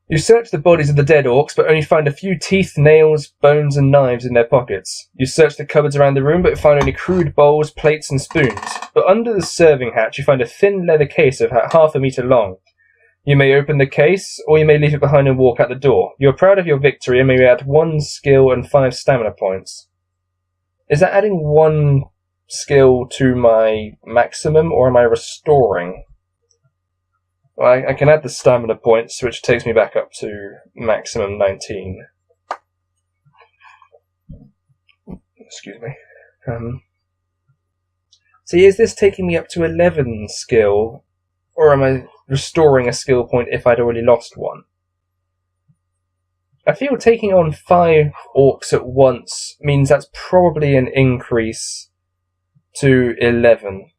You search the bodies of the dead orcs, but only find a few teeth, nails, bones, and knives in their pockets. You search the cupboards around the room, but find only crude bowls, plates, and spoons. But under the serving hatch, you find a thin leather case of half a metre long. You may open the case, or you may leave it behind and walk out the door. You are proud of your victory and may add 1 skill and 5 stamina points. Is that adding 1 skill to my maximum, or am I restoring? Well, I can add the stamina points, which takes me back up to maximum 19. Excuse me. See, is this taking me up to 11 skill, or am I restoring a skill point if I'd already lost 1? I feel taking on 5 orcs at once means that's probably an increase to 11.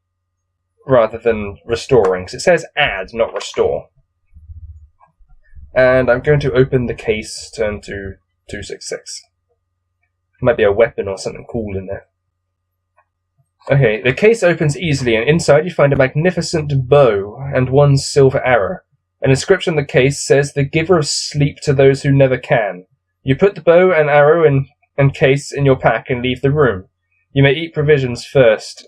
Rather than restoring, because it says add, not restore. And I'm going to open the case, turn to 266. Might be a weapon or something cool in there. Okay, the case opens easily, and inside you find a magnificent bow and 1 silver arrow. An inscription on the case says, "The giver of sleep to those who never can." You put the bow and arrow and case in your pack and leave the room. You may eat provisions first.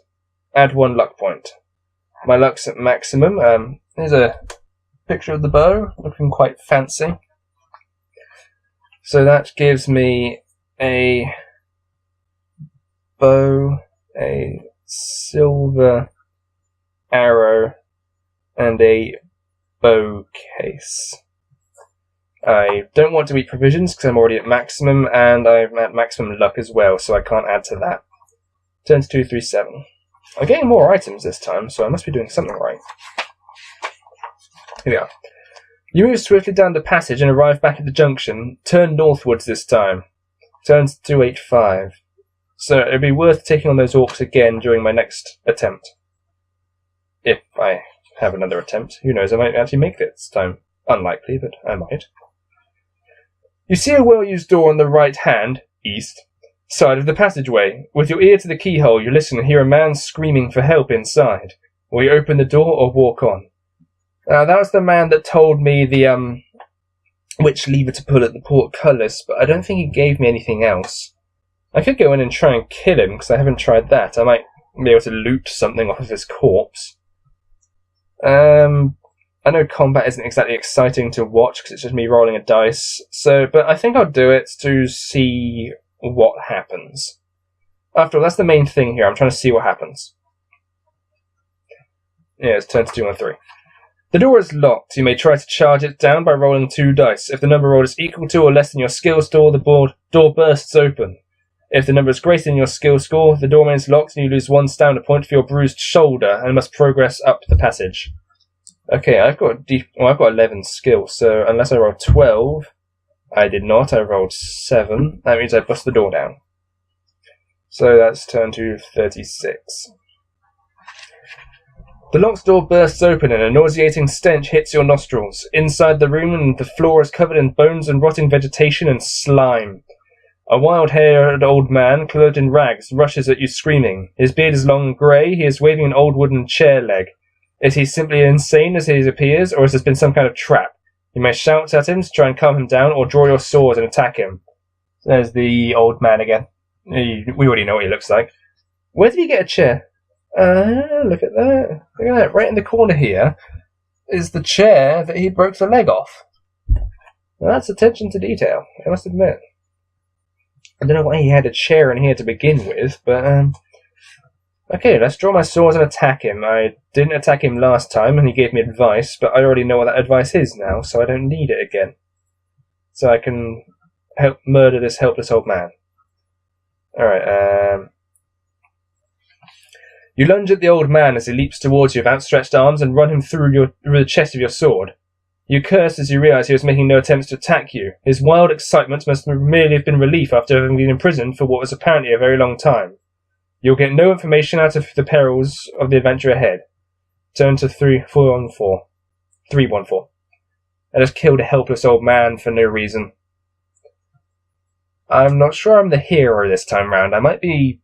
Add 1 luck point. My luck's at maximum. Here's a picture of the bow, looking quite fancy. So that gives me a bow, a silver arrow, and a bow case. I don't want to eat provisions because I'm already at maximum, and I'm at maximum luck as well, so I can't add to that. Turn to 237. I'm getting more items this time, so I must be doing something right. Here we are. You move swiftly down the passage and arrive back at the junction. Turn northwards this time. Turn to 285. So it'd be worth taking on those orcs again during my next attempt. If I have another attempt. Who knows, I might actually make it this time. Unlikely, but I might. You see a well-used door on the right hand, east, side of the passageway. With your ear to the keyhole, you listen and hear a man screaming for help inside. Will you open the door or walk on? That was the man that told me the which lever to pull at the portcullis, but I don't think he gave me anything else. I could go in and try and kill him, because I haven't tried that. I might be able to loot something off of his corpse. I know combat isn't exactly exciting to watch, because it's just me rolling a dice, but I think I'll do it to see what happens. After all, that's the main thing here. I'm trying to see what happens. Yeah, it's turn to 213. The door is locked. You may try to charge it down by rolling 2 dice. If the number rolled is equal to or less than your skill score, the door bursts open. If the number is greater than your skill score, the door remains locked and you lose 1 stamina point for your bruised shoulder and must progress up the passage. Okay, I've got 11 skill, so unless I roll 12... I did not, I rolled 7. That means I bust the door down. So that's turn to 36. The locked door bursts open and a nauseating stench hits your nostrils. Inside the room, the floor is covered in bones and rotting vegetation and slime. A wild-haired old man, clothed in rags, rushes at you screaming. His beard is long and grey, he is waving an old wooden chair leg. Is he simply insane as he appears, or has this been some kind of trap? You may shout at him to try and calm him down, or draw your sword and attack him. There's the old man again. We already know what he looks like. Where did he get a chair? Look at that. Look at that. Right in the corner here is the chair that he broke the leg off. Well, that's attention to detail, I must admit. I don't know why he had a chair in here to begin with, but okay, let's draw my sword and attack him. I didn't attack him last time, and he gave me advice, but I already know what that advice is now, so I don't need it again. So I can help murder this helpless old man. Alright, You lunge at the old man as he leaps towards you with outstretched arms and run him through the chest of your sword. You curse as you realise he was making no attempts to attack you. His wild excitement must merely have been relief after having been imprisoned for what was apparently a very long time. You'll get no information out of the perils of the adventure ahead. Turn to 314. I just killed a helpless old man for no reason. I'm not sure I'm the hero this time round. I might be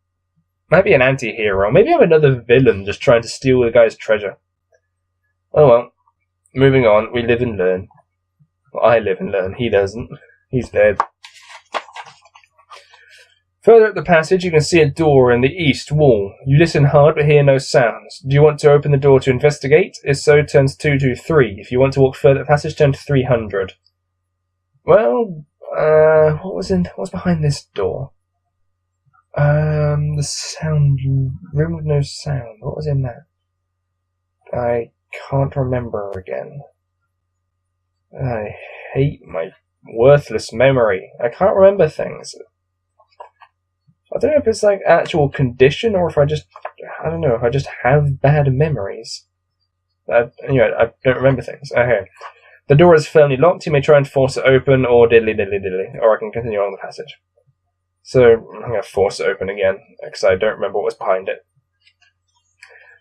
an anti-hero. Maybe I'm another villain just trying to steal the guy's treasure. Oh well. Moving on. We live and learn. Well, I live and learn. He doesn't. He's dead. Further up the passage, you can see a door in the east wall. You listen hard but hear no sounds. Do you want to open the door to investigate? If so, turns 223. If you want to walk further up the passage, turn to 300. Well, what was behind this door? The sound room with no sound. What was in that? I can't remember again. I hate my worthless memory. I can't remember things. I don't know if it's like actual condition or if I don't know, if I just have bad memories. Anyway, I don't remember things. Okay. The door is firmly locked. You may try and force it open or diddly, or I can continue on the passage. So, I'm going to force it open again, because I don't remember what was behind it.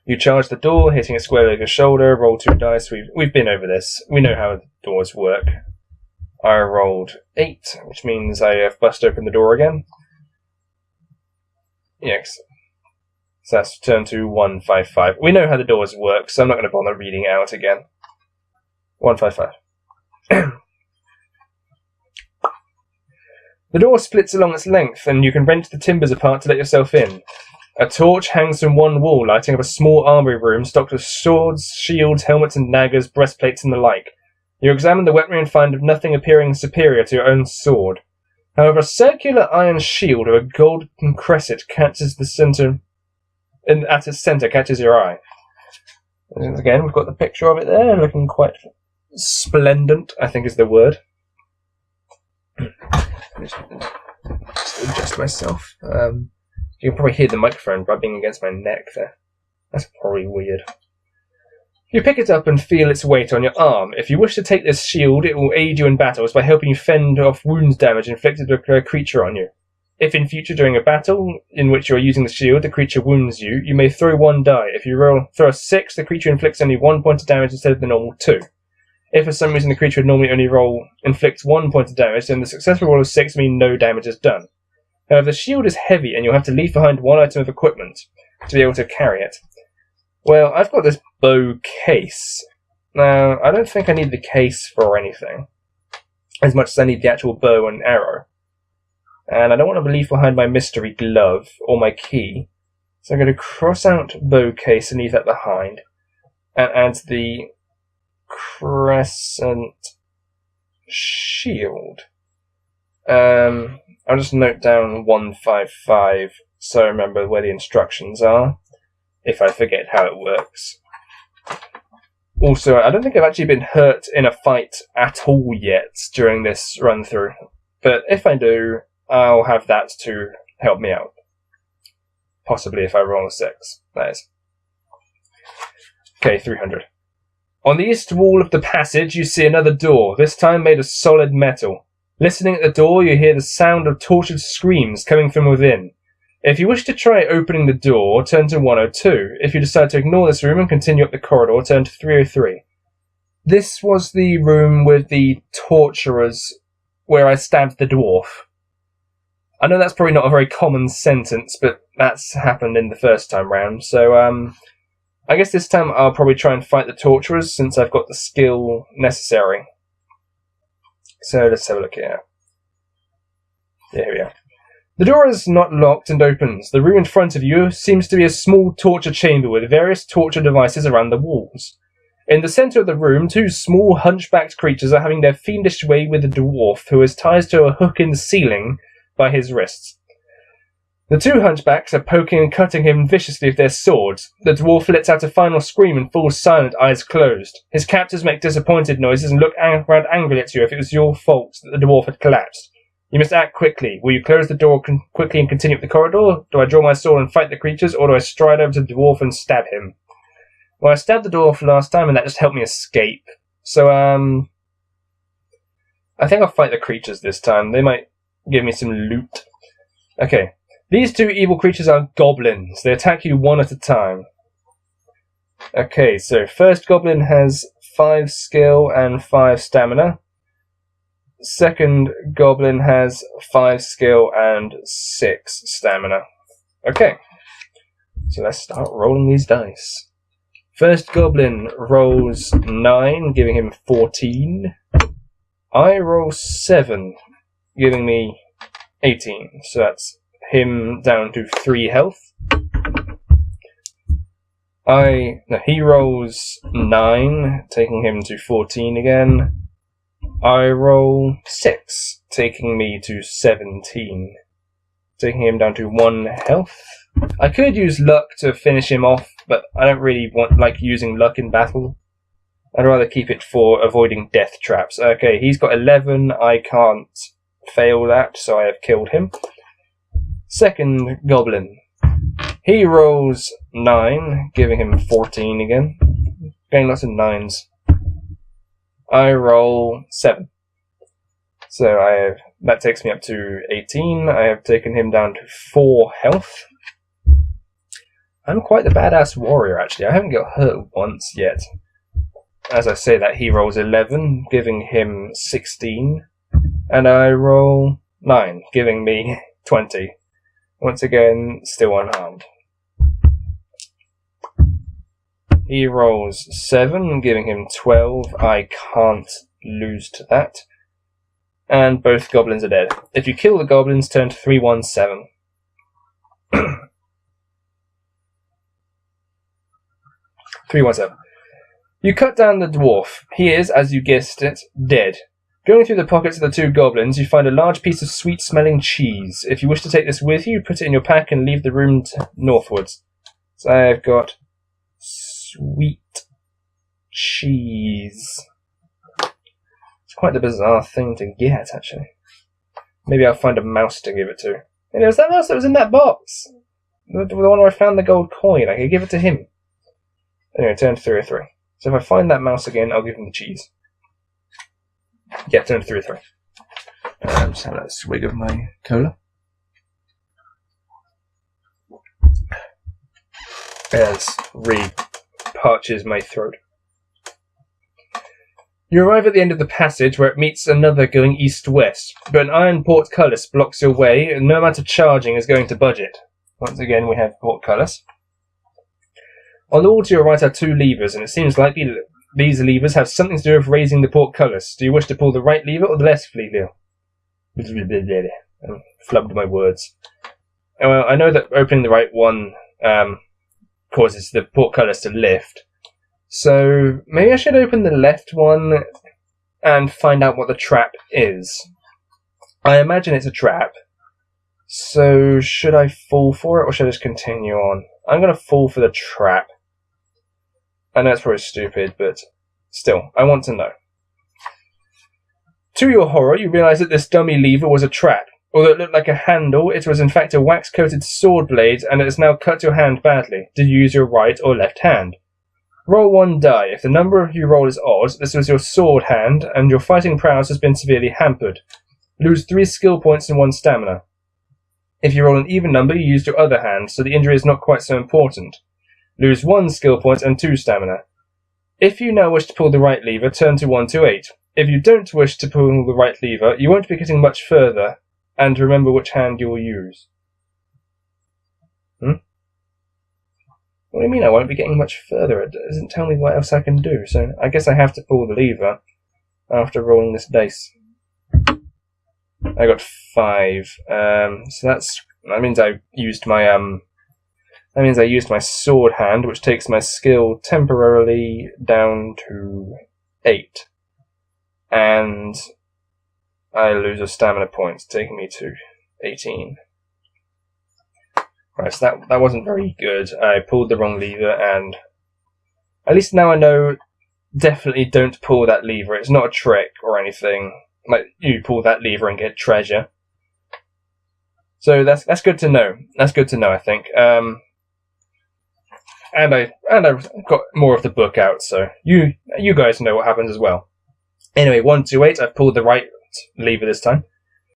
You charge the door, hitting it squarely with your shoulder, roll 2 dice. We've been over this. We know how doors work. I rolled 8, which means I have bust open the door again. Yes. So that's turned to 155. We know how the doors work, so I'm not going to bother reading it out again. 155. The door splits along its length, and you can wrench the timbers apart to let yourself in. A torch hangs from one wall, lighting up a small armory room stocked with swords, shields, helmets and daggers, breastplates and the like. You examine the weaponry and find nothing appearing superior to your own sword. However, a circular iron shield with a golden crescent catches the center, and at its centre catches your eye. And again, we've got the picture of it there, looking quite splendid, I think is the word. Just adjust myself. You can probably hear the microphone rubbing against my neck there. That's probably weird. You pick it up and feel its weight on your arm. If you wish to take this shield, it will aid you in battles by helping you fend off wounds damage inflicted by a creature on you. If in future during a battle in which you are using the shield, the creature wounds you, you may throw 1 die. If you throw a 6, the creature inflicts only 1 point of damage instead of the normal 2. If for some reason the creature would normally only inflicts 1 point of damage, then the successful roll of 6 means no damage is done. However, the shield is heavy and you'll have to leave behind 1 item of equipment to be able to carry it. Well, I've got this bow case. Now, I don't think I need the case for anything, as much as I need the actual bow and arrow. And I don't want to leave behind my mystery glove or my key, so I'm going to cross out bow case and leave that behind, and add the crescent shield. I'll just note down 155 so I remember where the instructions are, if I forget how it works. Also, I don't think I've actually been hurt in a fight at all yet during this run-through, but if I do, I'll have that to help me out. Possibly if I roll a 6, that is. Okay, 300. On the east wall of the passage, you see another door, this time made of solid metal. Listening at the door, you hear the sound of tortured screams coming from within. If you wish to try opening the door, turn to 102. If you decide to ignore this room and continue up the corridor, turn to 303. This was the room with the torturers where I stabbed the dwarf. I know that's probably not a very common sentence, but that's happened in the first time round, so I guess this time I'll probably try and fight the torturers since I've got the skill necessary. So let's have a look here. Yeah, here we are. The door is not locked and opens. The room in front of you seems to be a small torture chamber with various torture devices around the walls. In the centre of the room, 2 small hunchbacked creatures are having their fiendish way with the dwarf, who is tied to a hook in the ceiling by his wrists. The 2 hunchbacks are poking and cutting him viciously with their swords. The dwarf lets out a final scream and falls silent, eyes closed. His captors make disappointed noises and look around angrily at you if it was your fault that the dwarf had collapsed. You must act quickly. Will you close the door quickly and continue up the corridor? Do I draw my sword and fight the creatures, or do I stride over to the dwarf and stab him? Well, I stabbed the dwarf last time, and that just helped me escape. So, I think I'll fight the creatures this time. They might give me some loot. Okay. These 2 evil creatures are goblins. They attack you 1 at a time. Okay, so first goblin has 5 skill and 5 stamina. Second goblin has 5 skill and 6 stamina. Okay, so let's start rolling these dice. First goblin rolls 9, giving him 14. I roll 7, giving me 18. So that's him down to 3 health. He rolls 9, taking him to 14 again. I roll 6, taking me to 17, taking him down to 1 health. I could use luck to finish him off, but I don't really like using luck in battle. I'd rather keep it for avoiding death traps. Okay, he's got 11. I can't fail that, so I have killed him. Second goblin. He rolls 9, giving him 14 again. Getting lots of 9s. I roll 7. So that takes me up to 18. I have taken him down to 4 health. I'm quite the badass warrior, actually. I haven't got hurt once yet. As I say that, he rolls 11, giving him 16. And I roll 9, giving me 20. Once again, still unharmed. He rolls 7, giving him 12. I can't lose to that. And both goblins are dead. If you kill the goblins, turn to 317. You cut down the dwarf. He is, as you guessed it, dead. Going through the pockets of the 2 goblins, you find a large piece of sweet-smelling cheese. If you wish to take this with you, put it in your pack and leave the room northwards. So I've got sweet cheese. It's quite a bizarre thing to get, actually. Maybe I'll find a mouse to give it to. Maybe it was that mouse that was in that box. The one where I found the gold coin. I could give it to him. Anyway, turn to 303. So if I find that mouse again, I'll give him the cheese. Yeah, turn to 303. Just have a swig of my cola. As re-parches my throat. You arrive at the end of the passage where it meets another going east-west, but an iron portcullis blocks your way, and no amount of charging is going to budge it. Once again, we have portcullis. On the wall to your right are 2 levers, and it seems likely that these levers have something to do with raising the portcullis. Do you wish to pull the right lever or the left lever? I flubbed my words. Well, I know that opening the right one causes the portcullis to lift. So maybe I should open the left one and find out what the trap is. I imagine it's a trap. So should I fall for it or should I just continue on? I'm going to fall for the trap. I know it's probably stupid, but still, I want to know. To your horror, you realise that this dummy lever was a trap. Although it looked like a handle, it was in fact a wax-coated sword blade, and it has now cut your hand badly. Did you use your right or left hand? Roll 1 die. If the number you roll is odd, this was your sword hand, and your fighting prowess has been severely hampered. Lose 3 skill points and 1 stamina. If you roll an even number, you used your other hand, so the injury is not quite so important. Lose 1 skill point and 2 stamina. If you now wish to pull the right lever, turn to 128. If you don't wish to pull the right lever, you won't be getting much further, and remember which hand you will use. What do you mean I won't be getting much further? It doesn't tell me what else I can do, so I guess I have to pull the lever after rolling this dice. I got 5. So that means I used my sword hand, which takes my skill temporarily down to 8. And I lose a stamina point, taking me to 18. Right, so that wasn't very good. I pulled the wrong lever, and at least now I know definitely don't pull that lever. It's not a trick or anything. Like, you pull that lever and get treasure. So that's good to know. That's good to know, I think. And I've got more of the book out, so you guys know what happens as well. Anyway, 128. I've pulled the right lever this time.